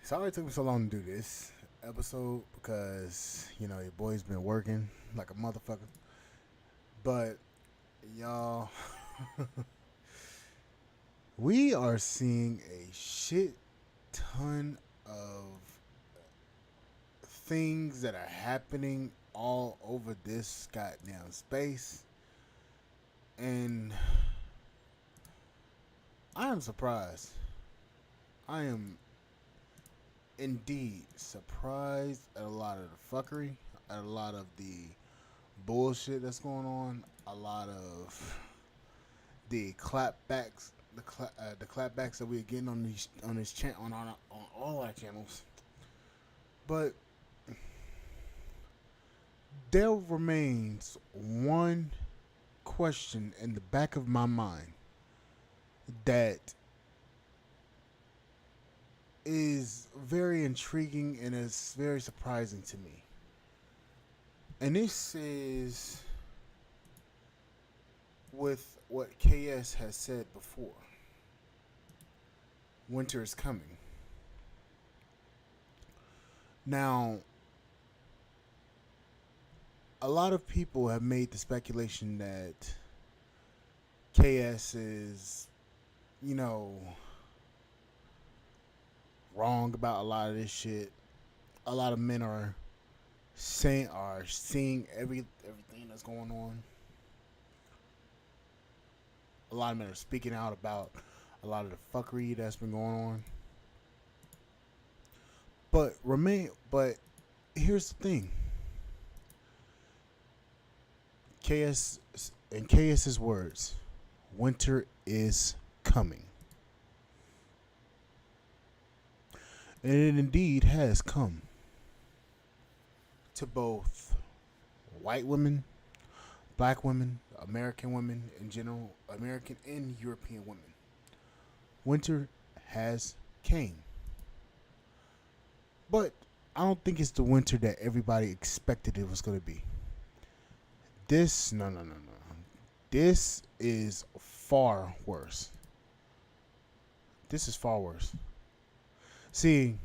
Sorry it took me so long to do this episode because, your boy's been working like a motherfucker. But, y'all, we are seeing a shit ton of things that are happening all over this goddamn space. And I am surprised. I am indeed surprised at a lot of the fuckery, at a lot of the bullshit that's going on, a lot of the clapbacks, the clapbacks that we're getting on these on this on all our channels. But there remains one question in the back of my mind that is very intriguing and is very surprising to me. And this is with what KS has said before. Winter is coming. Now, a lot of people have made the speculation that KS is, wrong about a lot of this shit. A lot of men are seeing everything that's going on. A lot of men are speaking out about a lot of the fuckery that's been going on. But here's the thing. In KS's words, winter is coming. And it indeed has come to both white women, black women, American women in general, American and European women. Winter has came. But I don't think it's the winter that everybody expected it was going to be. No. This is far worse. This is far worse. See,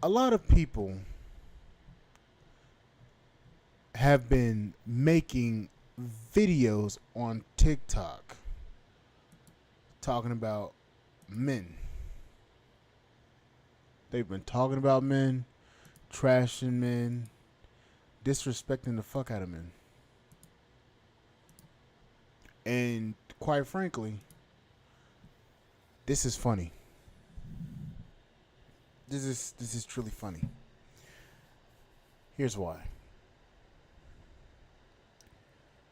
a lot of people have been making videos on TikTok talking about men. They've been talking about men, trashing men, disrespecting the fuck out of men. And quite frankly, this is funny. This is truly funny. Here's why.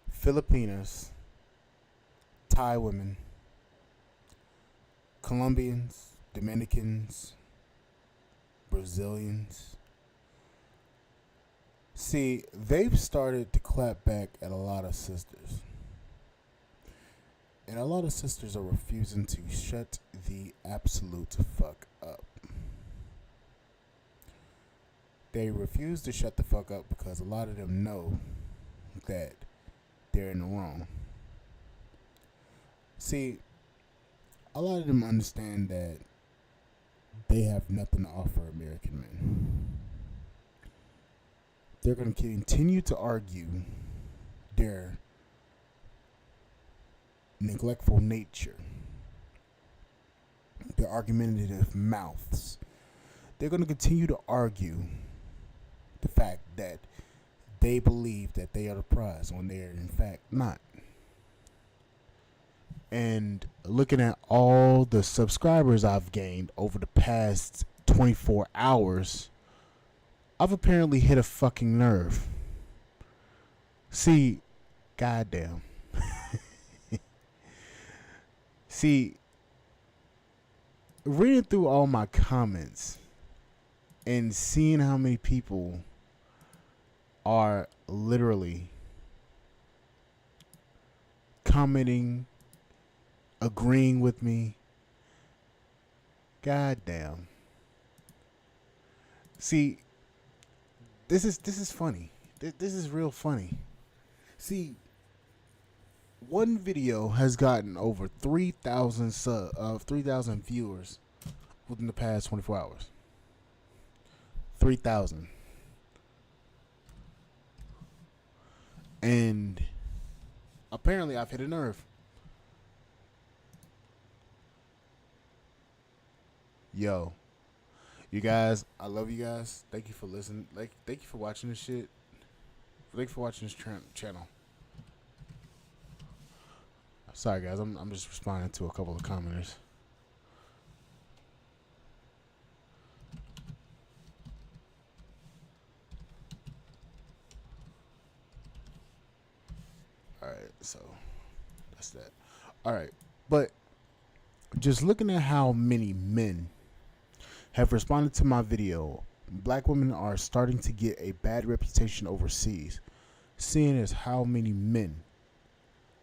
Filipinas, Thai women, Colombians, Dominicans, Brazilians. See, they've started to clap back at a lot of sisters. And a lot of sisters are refusing to shut the absolute fuck up. They refuse to shut the fuck up because a lot of them know that they're in the wrong. See, a lot of them understand that they have nothing to offer American men. They're going to continue to argue their neglectful nature, their argumentative mouths. They're going to continue to argue the fact that they believe that they are the prize when they are in fact not. And looking at all the subscribers I've gained over the past 24 hours, I've apparently hit a fucking nerve. See, goddamn. See, reading through all my comments and seeing how many people are literally commenting, agreeing with me. Goddamn. See, this is funny. This is real funny. See, one video has gotten over 3,000 viewers within the past 24 hours. 3,000. And apparently I've hit a nerve. Yo, you guys, I love you guys. Thank you for listening. Thank you for watching this shit. Thank you for watching this channel. Sorry, guys. I'm just responding to a couple of commenters. All right, so that's that. All right, but just looking at how many men have responded to my video, black women are starting to get a bad reputation overseas. Seeing as how many men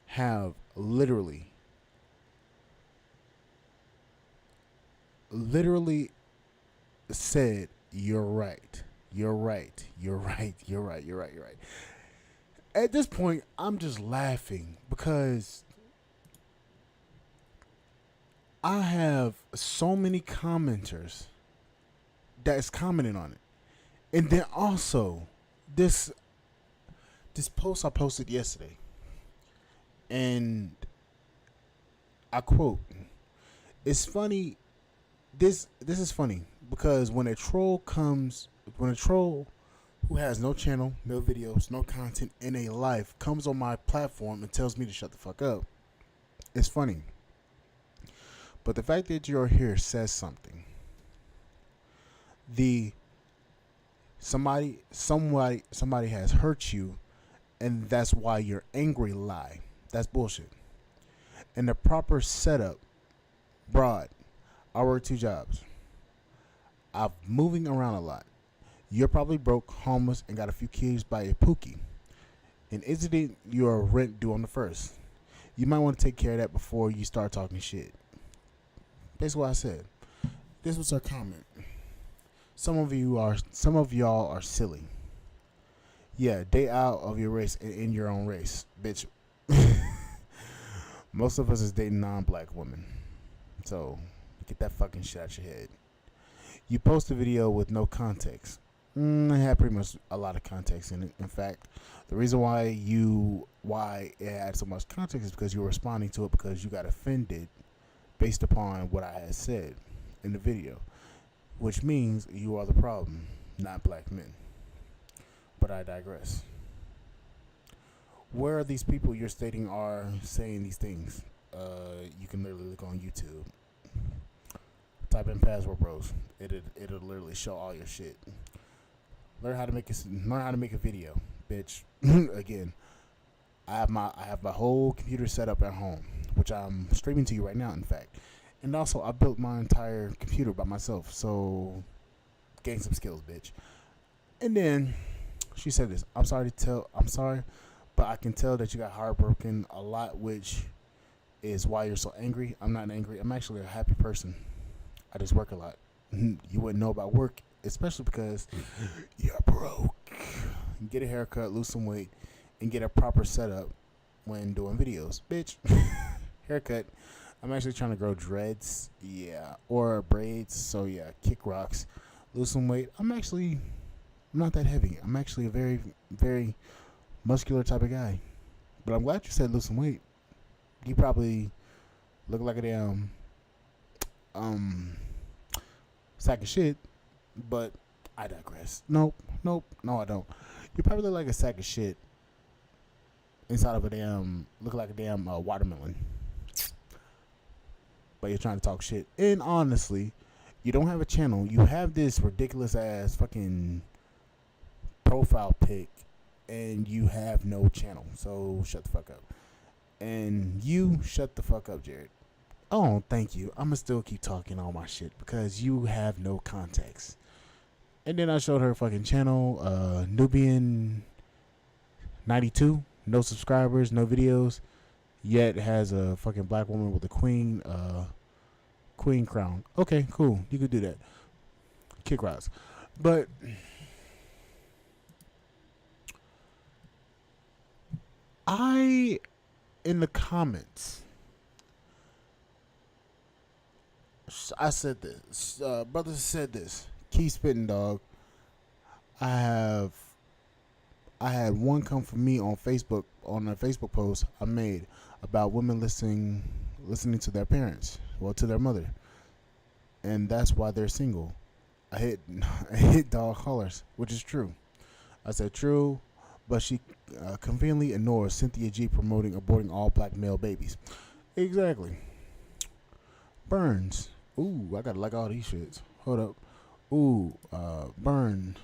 have literally said, "You're right. You're right. You're right. You're right. You're right. You're right." At this point, I'm just laughing because I have so many commenters that's commenting on it. And then also this post I posted yesterday, and I quote, "It's funny, this is funny because when a troll who has no channel, no videos, no content in a life comes on my platform and tells me to shut the fuck up, it's funny. But the fact that you're here says something. Somebody has hurt you, and that's why you're angry. Lie. That's bullshit. And the proper setup, broad. I work 2 jobs. I'm moving around a lot. You're probably broke, homeless, and got a few kids by a pookie. And isn't it your rent due on the 1st? You might want to take care of that before you start talking shit." Basically what I said. This was her comment. Some of y'all are silly. Yeah, date out of your race and in your own race, bitch. Most of us is dating non-black women. So get that fucking shit out your head. You post a video with no context. It had pretty much a lot of context in it. In fact, the reason why it had so much context is because you were responding to it because you got offended based upon what I had said in the video, which means you are the problem, not black men. But I digress. Where are these people you're stating are saying these things? You can literally look on YouTube. Type in Password Bros. It'll literally show all your shit. Learn how to make a video, bitch. Again, I have my whole computer set up at home, which I'm streaming to you right now, in fact. And also, I built my entire computer by myself, so gain some skills, bitch. And then she said this. I'm sorry, but I can tell that you got heartbroken a lot, which is why you're so angry. I'm not angry. I'm actually a happy person. I just work a lot. You wouldn't know about work, especially because you're broke. Get a haircut, lose some weight, and get a proper setup when doing videos, bitch. Haircut. I'm actually trying to grow dreads, or braids. So yeah, kick rocks, lose some weight. I'm not that heavy. I'm actually a very, very muscular type of guy. But I'm glad you said lose some weight. You probably look like a damn sack of shit. But I digress. Nope, no, I don't. You probably look like a sack of shit inside of look like a damn watermelon. But you're trying to talk shit. And honestly, you don't have a channel. You have this ridiculous ass fucking profile pic, and you have no channel. So shut the fuck up. And you shut the fuck up, Jared. Oh, thank you. I'ma still keep talking all my shit because you have no context. And then I showed her fucking channel, Nubian 92, no subscribers, no videos, yet has a fucking black woman with a queen crown. Okay, cool. You could do that. Kick rocks. But in the comments, I said this. Brother said this. Keep spitting, dog. I have. I had one come from me on Facebook on a Facebook post I made about women listening to their parents, well, to their mother, and that's why they're single. I hit I hit dog hollers, which is true. I said true, but she conveniently ignores Cynthia G promoting aborting all black male babies. Exactly. Burns. Ooh, I gotta like all these shits. Hold up. Ooh, burn.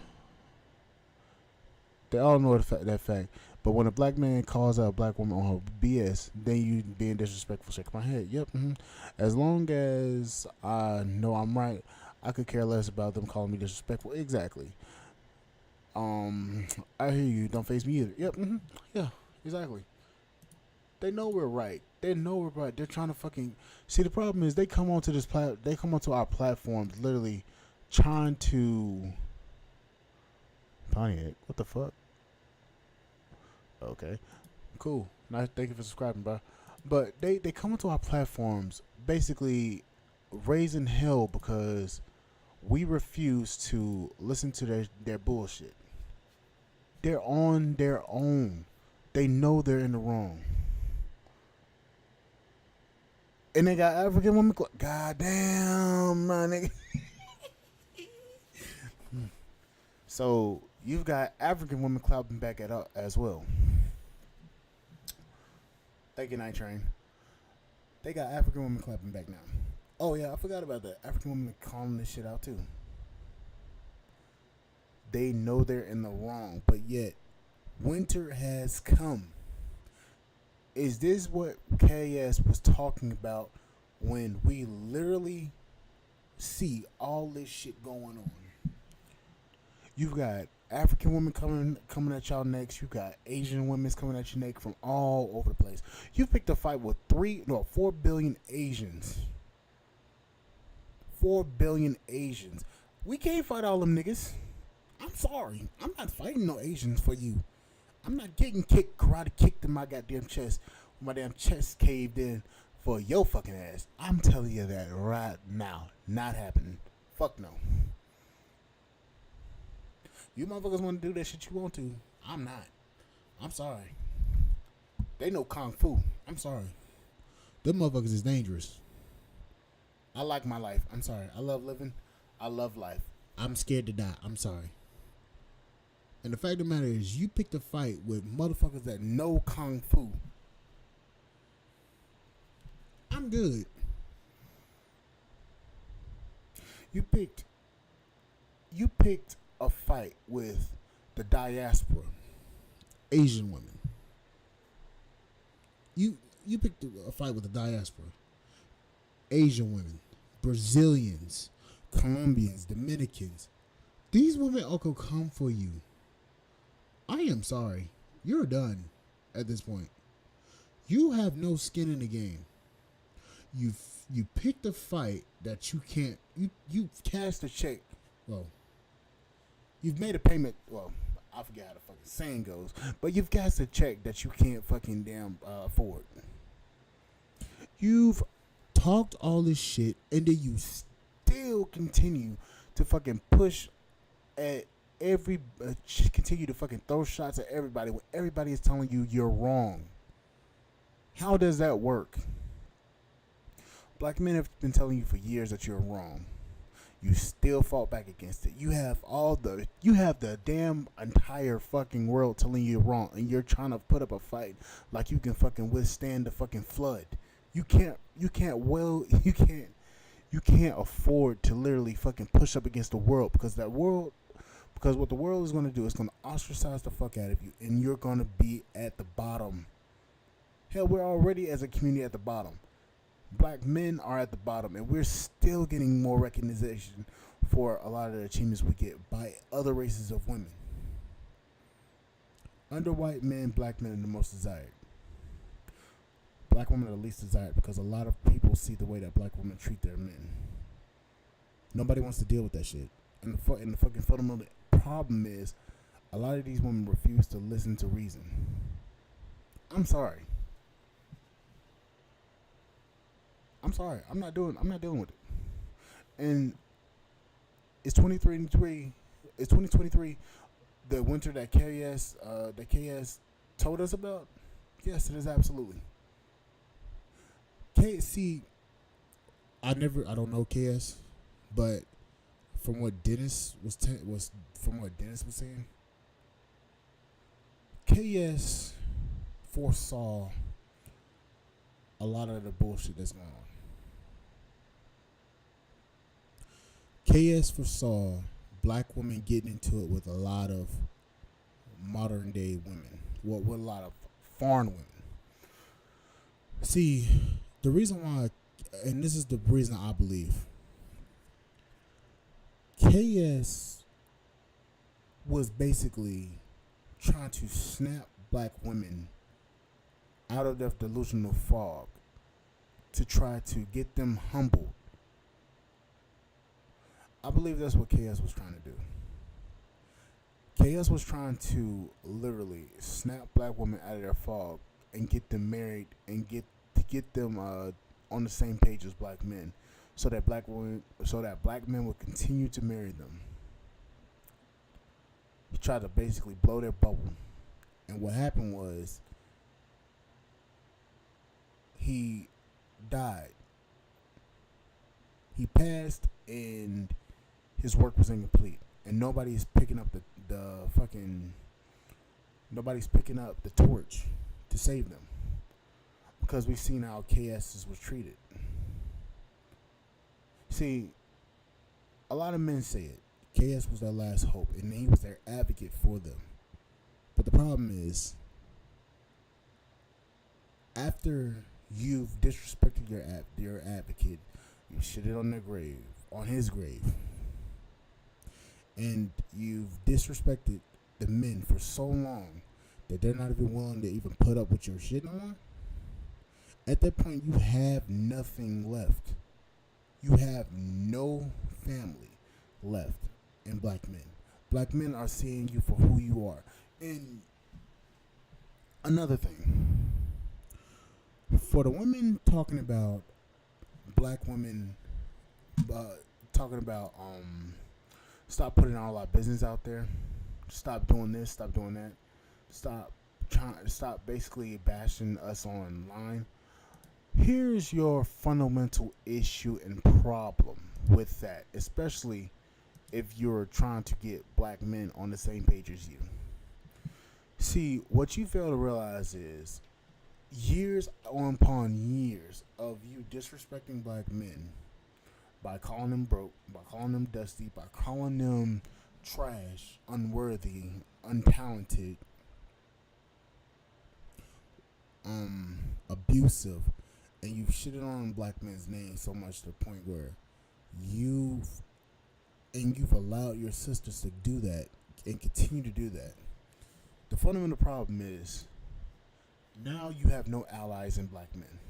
They all know that fact. But when a black man calls out a black woman on her BS, then you being disrespectful. Shake my head. Yep. As long as I know I'm right, I could care less about them calling me disrespectful. Exactly. I hear you. Don't face me either. Yep. Yeah. Exactly. They know we're right. They know we're right. They're trying to fucking see. The problem is they come onto They come onto our platforms, literally trying to. Pontiac. What the fuck? Okay. Cool. Nice. Thank you for subscribing, bro. But they come onto our platforms basically raising hell because we refuse to listen to their bullshit. They're on their own. They know they're in the wrong. And they got African women. God damn, my nigga. So you've got African women clapping back at up as well. Thank you, Night Train. They got African women clapping back now. Oh yeah, I forgot about that. African women calling this shit out too. They know they're in the wrong, but yet winter has come. Is this what KS was talking about when we literally see all this shit going on? You've got African women coming at y'all next. You got Asian women coming at you next from all over the place. You picked a fight with 4 billion Asians. 4 billion Asians. We can't fight all them niggas. I'm sorry. I'm not fighting no Asians for you. I'm not getting karate kicked in my goddamn chest. My damn chest caved in for your fucking ass. I'm telling you that right now. Not happening. Fuck no. You motherfuckers want to do that shit you want to. I'm not. I'm sorry. They know Kung Fu. I'm sorry. Them motherfuckers is dangerous. I like my life. I'm sorry. I love living. I love life. I'm scared to die. I'm sorry. And the fact of the matter is, you picked a fight with motherfuckers that know Kung Fu. I'm good. You picked a fight with the diaspora, Asian women. You picked a fight with the diaspora, Asian women, Brazilians, Colombians, Dominicans. These women all could come for you. I am sorry. You're done at this point. You have no skin in the game. You picked a fight that you can't. You cast a check. Well, you've made a payment. Well, I forget how the fucking saying goes, but you've cast a check that you can't fucking damn afford. You've talked all this shit, and then you still continue to fucking push at continue to fucking throw shots at everybody when everybody is telling you you're wrong. How does that work? Black men have been telling you for years that you're wrong. You still fought back against it. You have the damn entire fucking world telling you you're wrong, and you're trying to put up a fight like you can fucking withstand the fucking flood. You can't afford to literally fucking push up against the world because what the world is going to do is going to ostracize the fuck out of you, and you're going to be at the bottom. Hell, we're already as a community at the bottom. Black men are at the bottom, and we're still getting more recognition for a lot of the achievements we get by other races of women. Under white men, black men are the most desired. Black women are the least desired because a lot of people see the way that black women treat their men. Nobody wants to deal with that shit. And the fucking fundamental problem is a lot of these women refuse to listen to reason. I'm sorry. I'm sorry. I'm not dealing with it. And it's 2023. It's 2023. The winter that KS told us about. Yes, it is absolutely. See, I don't know KS, but from what Dennis was saying, KS foresaw a lot of the bullshit that's going on. KS foresaw black women getting into it with a lot of modern day women. Well, with a lot of foreign women. See, the reason why, and this is the reason I believe, KS was basically trying to snap black women out of their delusional fog to try to get them humbled. I believe that's what KS was trying to do. KS was trying to literally snap black women out of their fog and get them married and get them on the same page as black men, so that black men would continue to marry them. He tried to basically blow their bubble, and what happened was he died. He passed, and his work was incomplete, and nobody's picking up nobody's picking up the torch to save them, because we've seen how KS was treated. See, a lot of men say it. KS was their last hope, and he was their advocate for them. But the problem is, after you've disrespected your advocate, you shit it on his grave, and you've disrespected the men for so long that they're not even willing to even put up with your shit no more. At that point, you have nothing left. You have no family left in black men. Black men are seeing you for who you are. And another thing, for the women talking about black women, talking about stop putting all our business out there, stop doing this, stop doing that, stop basically bashing us online. Here's your fundamental issue and problem with that, especially if you're trying to get black men on the same page as you. See, what you fail to realize is years upon years of you disrespecting black men by calling them broke, by calling them dusty, by calling them trash, unworthy, untalented, abusive, and you've shitted on black men's names so much to the point where you've allowed your sisters to do that and continue to do that. The fundamental problem is now you have no allies in black men.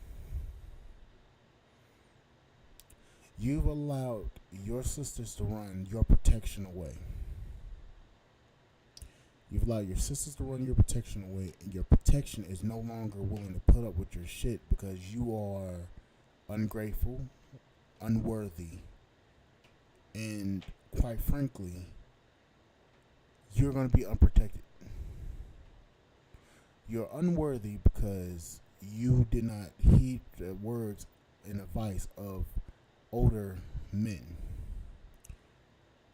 You've allowed your sisters to run your protection away. You've allowed your sisters to run your protection away, and your protection is no longer willing to put up with your shit because you are ungrateful, unworthy, and quite frankly, you're going to be unprotected. You're unworthy because you did not heed the words and advice of older men.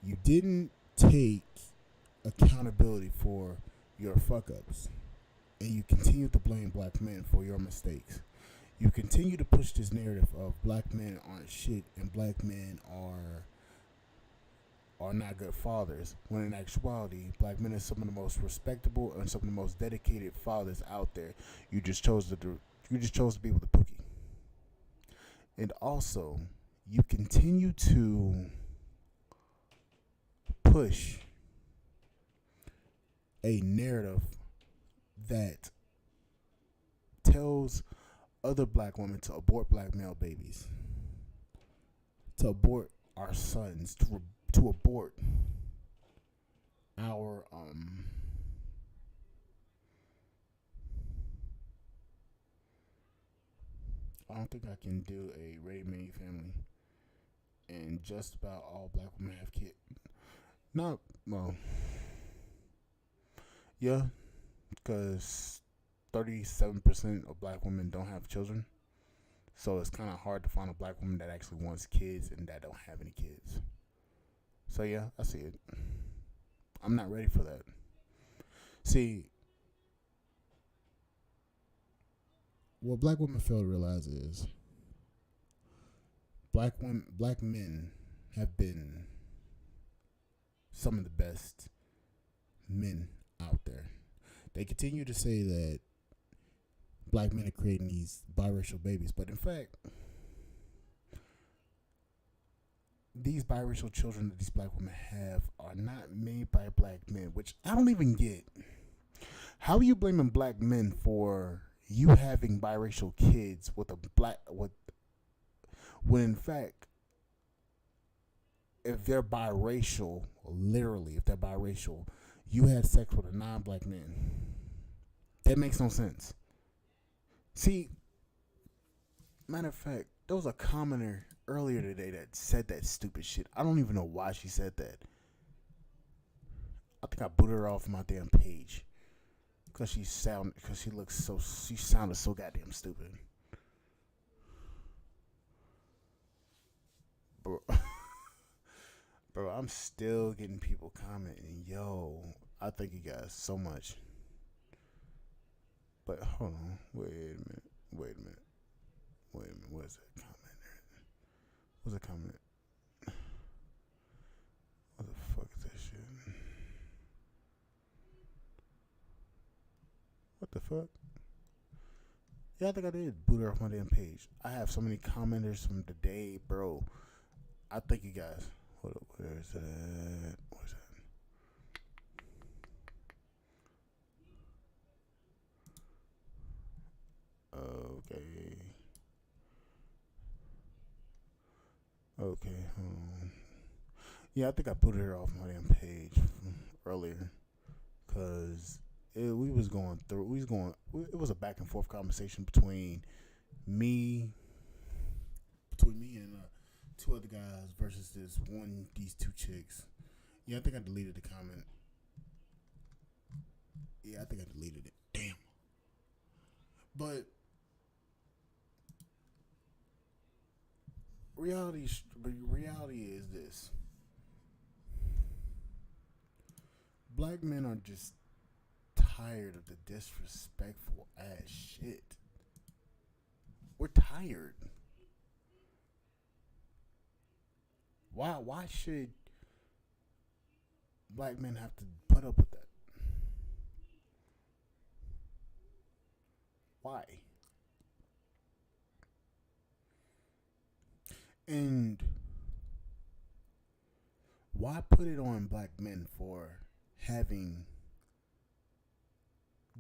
You didn't take accountability for your fuck ups, and you continue to blame black men for your mistakes. You continue to push this narrative of black men aren't shit and black men are not good fathers, when in actuality black men are some of the most respectable and some of the most dedicated fathers out there. You just chose to be with the Pookie. And also, you continue to push a narrative that tells other black women to abort black male babies, to abort our sons, to abort our I don't think I can do a Ray May family. and just about all black women have kids. Not well, yeah, because 37% of black women don't have children. So it's kind of hard to find a black woman that actually wants kids and that don't have any kids. So yeah, I see it. I'm not ready for that. See, what black women fail to realize is black men have been some of the best men out there. They continue to say that black men are creating these biracial babies, but in fact, these biracial children that these black women have are not made by black men, which I don't even get. How are you blaming black men for you having biracial kids with a black with when in fact if they're biracial, literally if they're biracial, you had sex with a non-black man. That makes no sense. See, matter of fact, there was a commenter earlier today that said that stupid shit. I don't even know why she said that. I think I booted her off my damn page because she sounded so goddamn stupid. Bro, bro, I'm still getting people commenting, yo, I thank you guys so much. But hold on, wait a minute, where's that comment? What's the comment? What the fuck is that shit? What the fuck? Yeah, I think I did boot her off my damn page. I have so many commenters from the day, bro. I thank you guys. Hold up, where's that? Where's that? Okay. Okay. Yeah, I think I booted her off my damn page earlier, cause we was going through. It was a back and forth conversation me, between me and two other guys versus these two chicks. Yeah, I think I deleted the comment. Yeah, I think I deleted it. Damn. But reality is this: black men are just tired of the disrespectful ass shit. We're tired. Why should black men have to put up with that? Why? And why put it on black men for having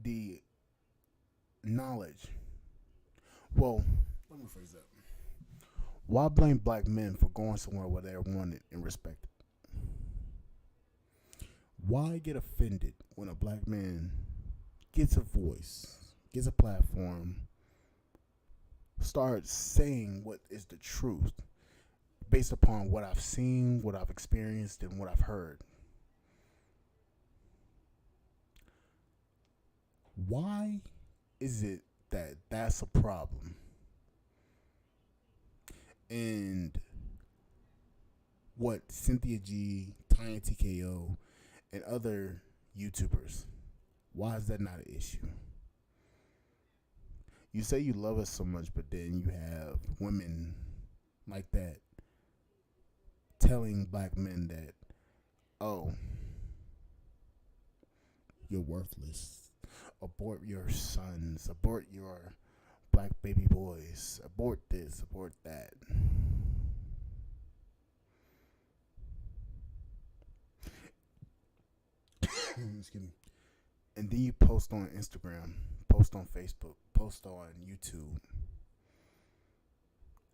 the knowledge? Well, let me phrase that. Why blame black men for going somewhere where they're wanted and respected? Why get offended when a black man gets a voice, gets a platform, starts saying what is the truth based upon what I've seen, what I've experienced, and what I've heard? Why is it that that's a problem? And what Cynthia G, Tiny TKO, and other YouTubers, why is that not an issue? You say you love us so much, but then you have women like that telling black men that, oh, you're worthless. Abort your sons. Abort your black baby boys. Abort this. Abort that. Excuse me. And then you post on Instagram, post on Facebook, post on YouTube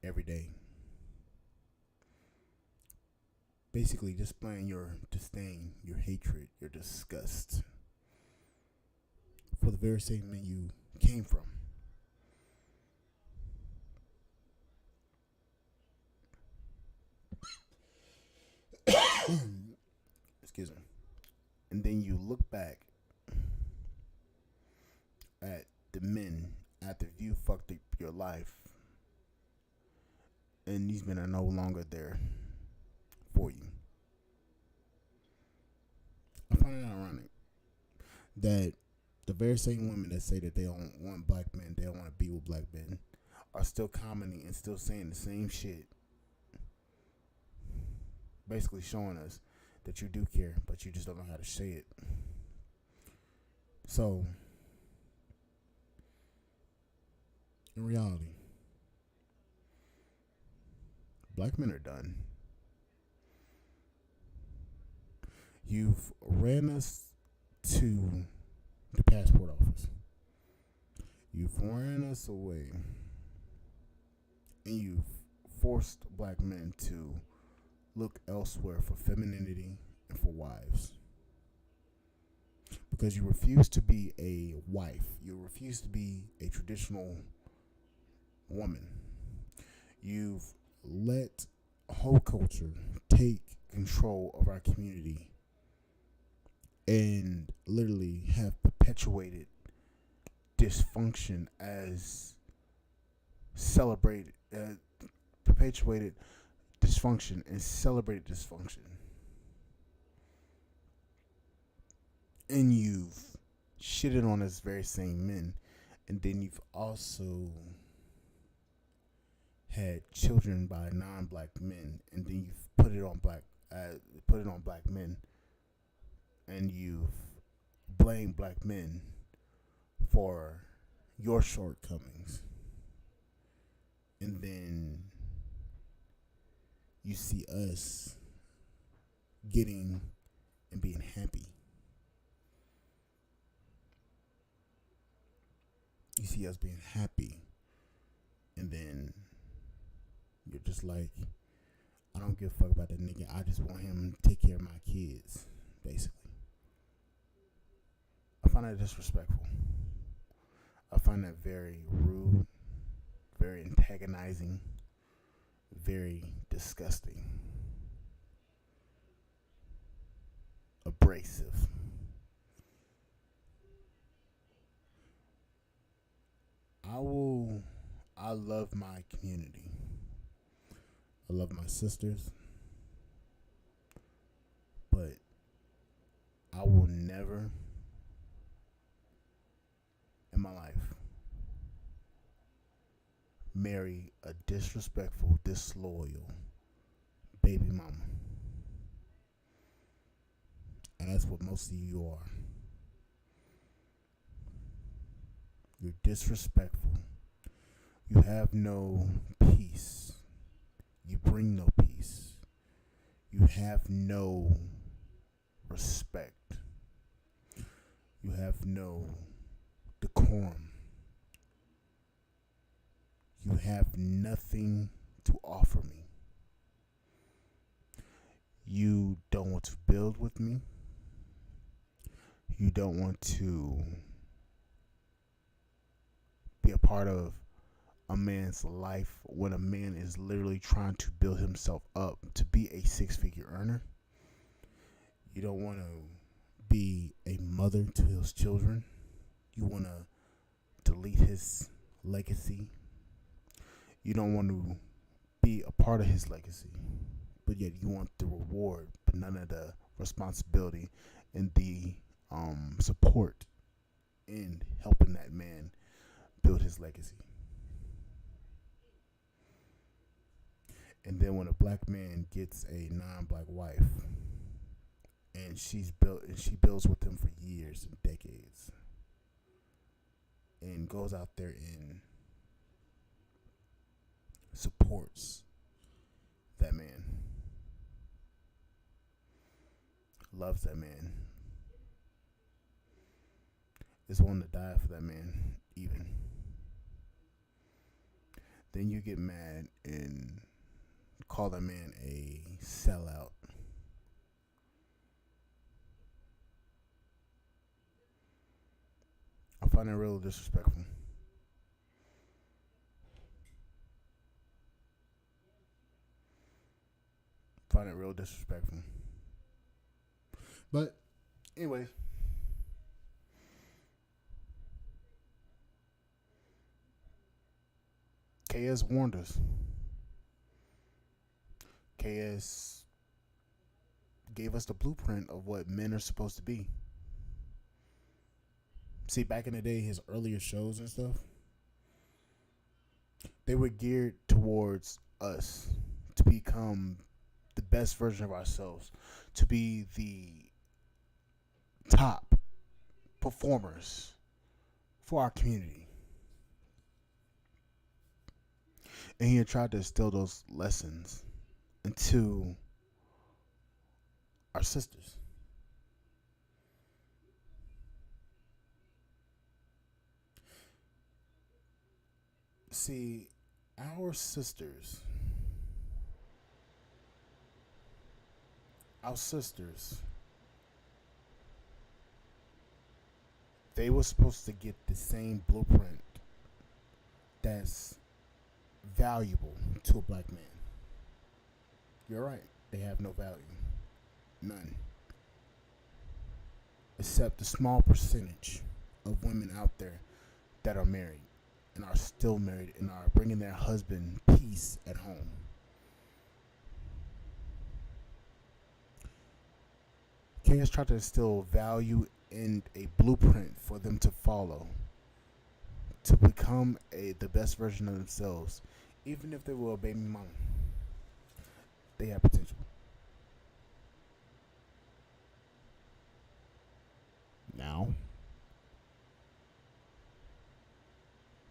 every day. Basically displaying your disdain, your hatred, your disgust for the very segment you came from. Excuse me. And then you look back at the men after you fucked up your life, and these men are no longer there for you. I find it ironic that the very same women that say that they don't want black men, they don't want to be with black men, are still commenting and still saying the same shit. Basically showing us that you do care, but you just don't know how to say it. So, in reality, black men are done. You've ran us to the passport office. You've ran us away. And you've forced black men to look elsewhere for femininity and for wives. Because you refuse to be a wife. You refuse to be a traditional woman. You've let whole culture take control of our community and literally have perpetuated dysfunction as perpetuated dysfunction and celebrated dysfunction. And you've shitted on those very same men, and then you've also had children by non-black men, and then you've put it on black men, and you've blamed black men for your shortcomings, and then you see us getting and being happy. You see us being happy, and then you're just like, I don't give a fuck about that nigga. I just want him to take care of my kids, basically. I find that disrespectful. I find that very rude, very antagonizing, very disgusting, abrasive. I love my community. I love my sisters. But I will never in my life marry a disrespectful, disloyal baby mama. And that's what most of you are. You're disrespectful. You have no peace. You bring no peace. You have no respect. You have no decorum. You have nothing to offer me. You don't want to build with me. You don't want to be a part of a man's life when a man is literally trying to build himself up to be a six-figure earner. You don't want to be a mother to his children. You want to delete his legacy. You don't want to be a part of his legacy, but yet you want the reward, but none of the responsibility and the support in helping that man build his legacy. And then when a black man gets a non-black wife, and she builds with him for years and decades, and goes out there and supports that man, loves that man, is willing to die for that man, even. Then you get mad and call that man a sellout. I find it real disrespectful. I find it real disrespectful. But anyways, KS warned us. KS gave us the blueprint of what men are supposed to be. See, back in the day, his earlier shows and stuff, they were geared towards us to become the best version of ourselves, to be the top performers for our community. And he had tried to instill those lessons into our sisters. See, our sisters, our sisters, they were supposed to get the same blueprint that's valuable to a black man. You're right. They have no value. None. Except the small percentage of women out there that are married and are still married and are bringing their husband peace at home. King has tried to instill value and a blueprint for them to follow to become the best version of themselves. Even if they were a baby mama, they have potential. Now,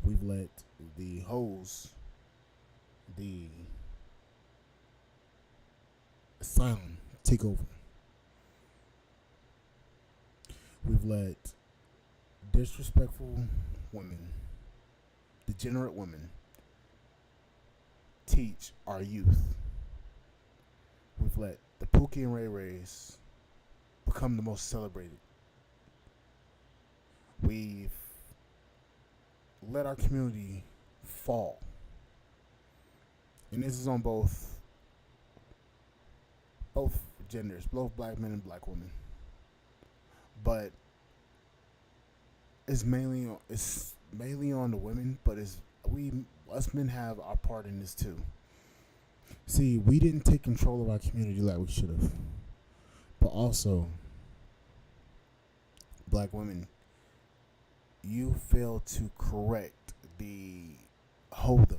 we've let the hoes, the asylum take over. We've let disrespectful women, degenerate women, teach our youth. We've let the Pookie and Ray Rays become the most celebrated. We've let our community fall. And this is on both genders, both black men and black women. But it's mainly on the women, but us men have our part in this too. See, we didn't take control of our community like we should have. But also, black women, you failed to correct the hold'em.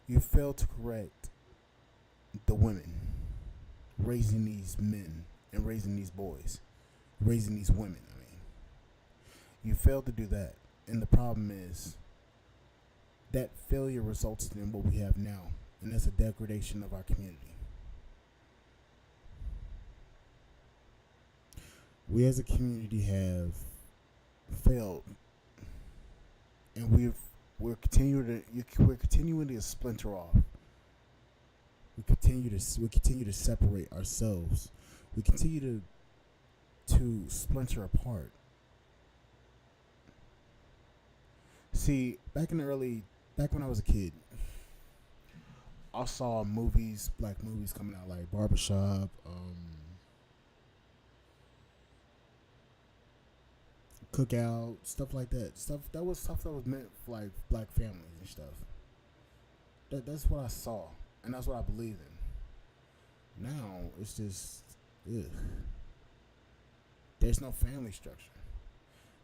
You failed to correct the women raising these men and raising these boys, raising these women. I mean, you failed to do that, and the problem is that failure results in what we have now, and that's a degradation of our community. We as a community have failed, and we're continuing to splinter off. We continue to separate ourselves. We continue to splinter apart. See, back when I was a kid, I saw black movies coming out like Barbershop, Cookout, stuff like that. Stuff that was meant for like black families and stuff. That's what I saw, and that's what I believe in. Now it's just, ugh. There's no family structure.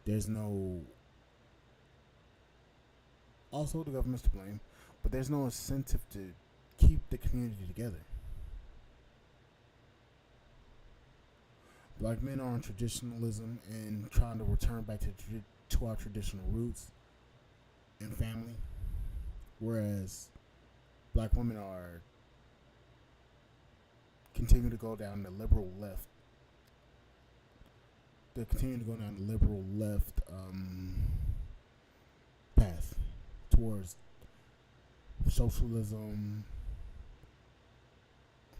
There's no. Also, the government's to blame, but there's no incentive to keep the community together. Black men are on traditionalism and trying to return back to our traditional roots and family, whereas black women are continue to go down the liberal left. They continue to go down the liberal left path towards socialism,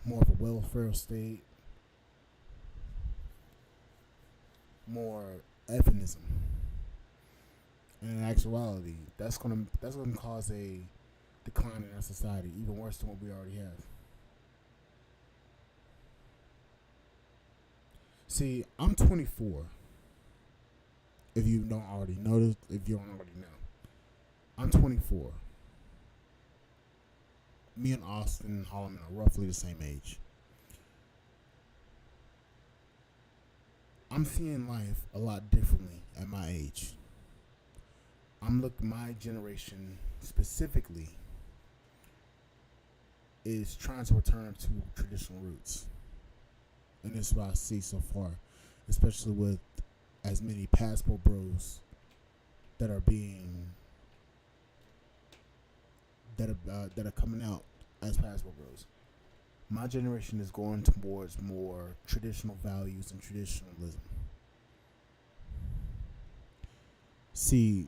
more of a welfare state, more ephemism. And in actuality, that's gonna cause a decline in our society, even worse than what we already have. See, I'm 24. If you don't already notice, if you don't already know, I'm 24. Me and Austin Holloman are roughly the same age. I'm seeing life a lot differently at my age. My generation specifically is trying to return to traditional roots. And this is what I see so far, especially with as many passport bros that are being that are coming out as passport bros. My generation is going towards more traditional values and traditionalism. See,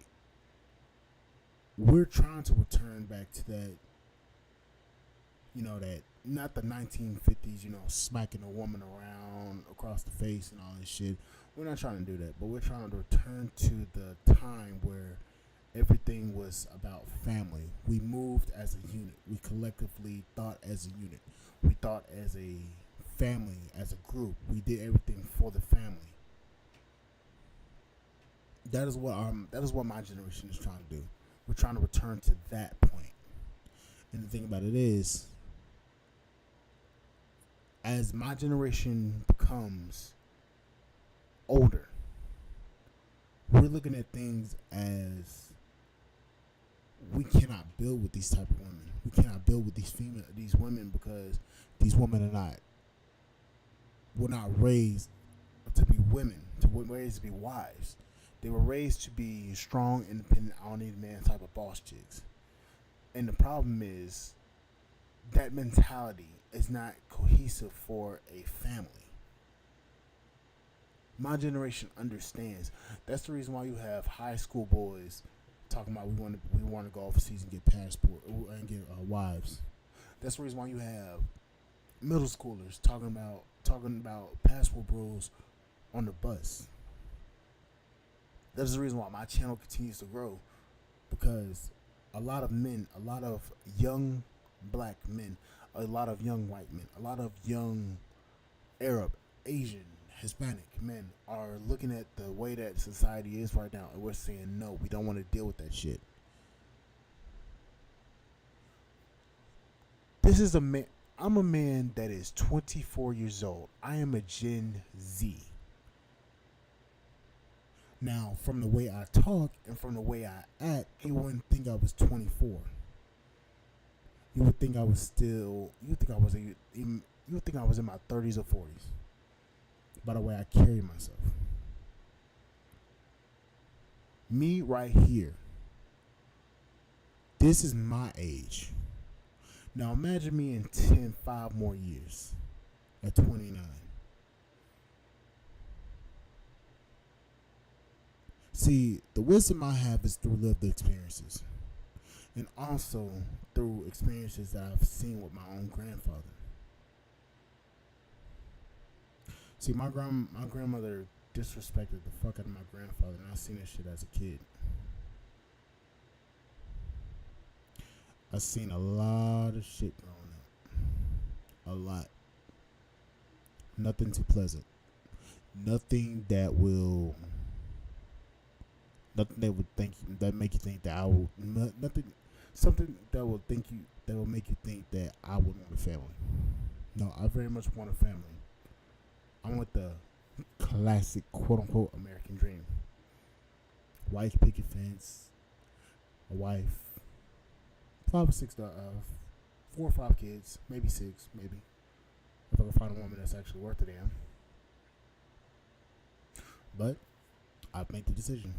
we're trying to return back to that, that not the 1950s, smacking a woman around across the face and all this shit. We're not trying to do that, but we're trying to return to the time where everything was about family. We moved as a unit. We collectively thought as a unit. We thought as a family, as a group. We did everything for the family. That is what my generation is trying to do. We're trying to return to that point. And the thing about it is, as my generation becomes older, we're looking at things as we cannot build with these type of women. We cannot build with these women because these women were not raised to be women, raised to be wives. They were raised to be strong, independent, I don't need a man type of boss chicks. And the problem is that mentality is not cohesive for a family. My generation understands. That's the reason why you have high school boys talking about we want to go overseas and get passport and get wives. That's the reason why you have middle schoolers talking about passport bros on the bus. That's the reason why my channel continues to grow, because a lot of men, a lot of young black men, a lot of young white men, a lot of young Arab, Asian, Hispanic men are looking at the way that society is right now, and we're saying no, we don't want to deal with that shit. This is I'm a man that is 24 years old. I am a Gen Z. Now, from the way I talk and from the way I act, you wouldn't think I was 24. You would think I was you would think I was in my 30s or 40s. By the way I carry myself. Me right here. This is my age. Now imagine me in 5 more years at 29. See, the wisdom I have is through lived experiences. And also through experiences that I've seen with my own grandfather. See, my grandmother disrespected the fuck out of my grandfather, and I seen that shit as a kid. I seen a lot of shit growing up. A lot. Nothing too pleasant. Nothing that would make you think that I will something that will make you think that I would want a family. No, I very much want a family. I want the classic quote unquote American dream. White picket fence, a wife, 4 or 5 kids, maybe 6, maybe. If I can find a woman that's actually worth a damn. But I've made the decision.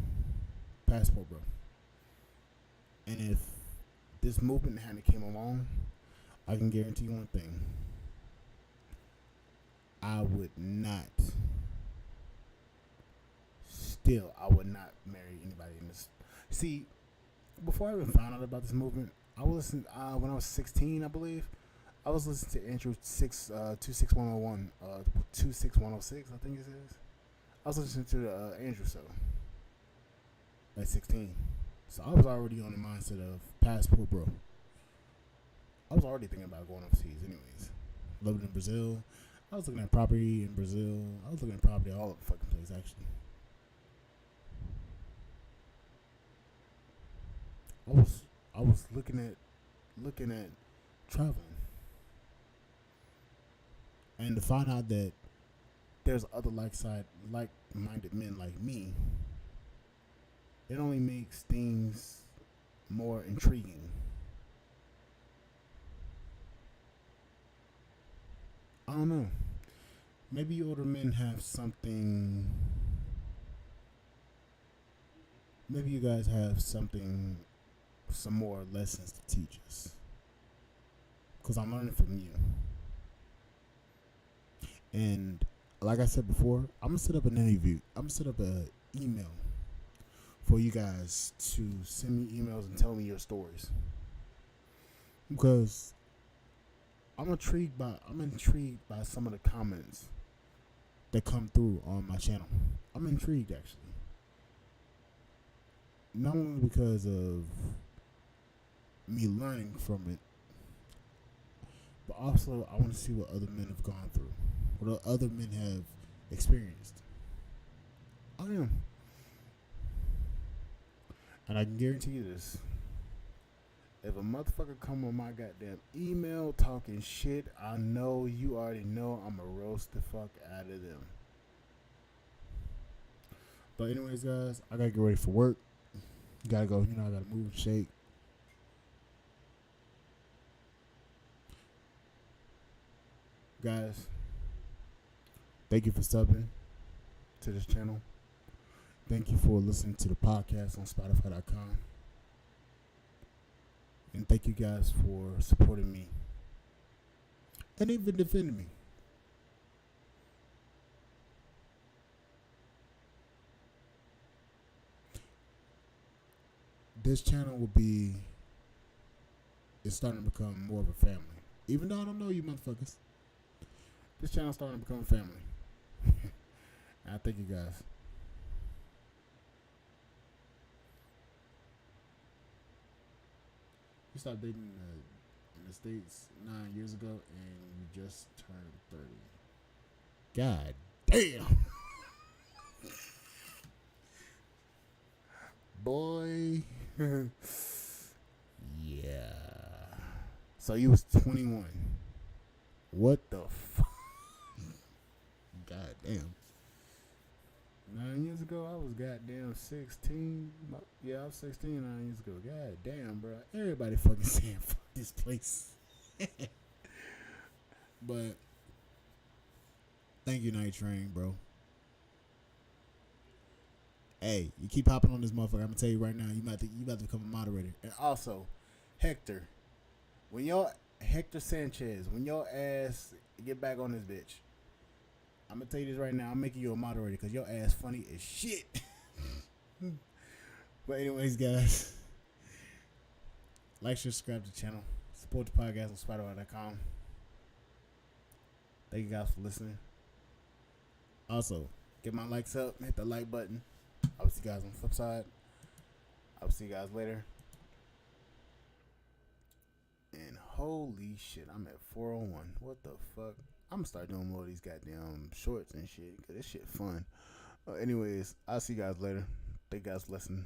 Passport, bro. And if this movement hadn't came along, I can guarantee you one thing. I would not marry anybody in this. See, before I even found out about this movement, I was listening when I was 16, I believe. I was listening to Andrew 26101, 26106, I think it is. I was listening to the Andrew show at 16. So I was already on the mindset of passport, bro. I was already thinking about going overseas anyways. Living in Brazil, I was looking at property in Brazil. I was looking at property all over the fucking place, actually. I was I was looking at traveling, and to find out that there's other like-minded men like me, it only makes things more intriguing. I don't know. Maybe older men have something. Maybe you guys have something, some more lessons to teach us. Because I'm learning from you. And like I said before, I'm gonna set up an interview. I'm gonna set up an email for you guys to send me emails and tell me your stories. Because I'm intrigued by some of the comments that come through on my channel. I'm intrigued actually. Not only because of me learning from it, but also I want to see what other men have gone through, what other men have experienced. I am, and I can guarantee you this: if a motherfucker come on my goddamn email talking shit, I know you already know I'ma roast the fuck out of them. But anyways, guys, I gotta get ready for work. Gotta go. I gotta move and shake. Guys, thank you for subbing to this channel. Thank you for listening to the podcast on Spotify.com. And thank you guys for supporting me and even defending me. This channel it's starting to become more of a family. Even though I don't know you motherfuckers, this channel's starting to become a family. And I thank you guys. You stopped dating in the States 9 years ago and you just turned 30. God damn. Boy. Yeah. So you was 21. What the fuck? God damn. 9 years ago, I was goddamn 16. Yeah, I was 16 9 years ago. God damn, bro. Everybody fucking saying fuck this place. But thank you, Night Train, bro. Hey, you keep hopping on this motherfucker. I'm gonna tell you right now, you about to become a moderator. And also, Hector, Hector Sanchez, when your ass get back on this bitch, I'm gonna tell you this right now. I'm making you a moderator because your ass funny as shit. But anyways, guys, like, share, subscribe to the channel, support the podcast on Spotify.com. Thank you guys for listening. Also, get my likes up, hit the like button. I will see you guys on the flip side. I will see you guys later. And holy shit, I'm at 401. What the fuck? I'm gonna start doing more of these goddamn shorts and shit, because this shit fun. Anyways, I'll see you guys later. Thank you guys for listening.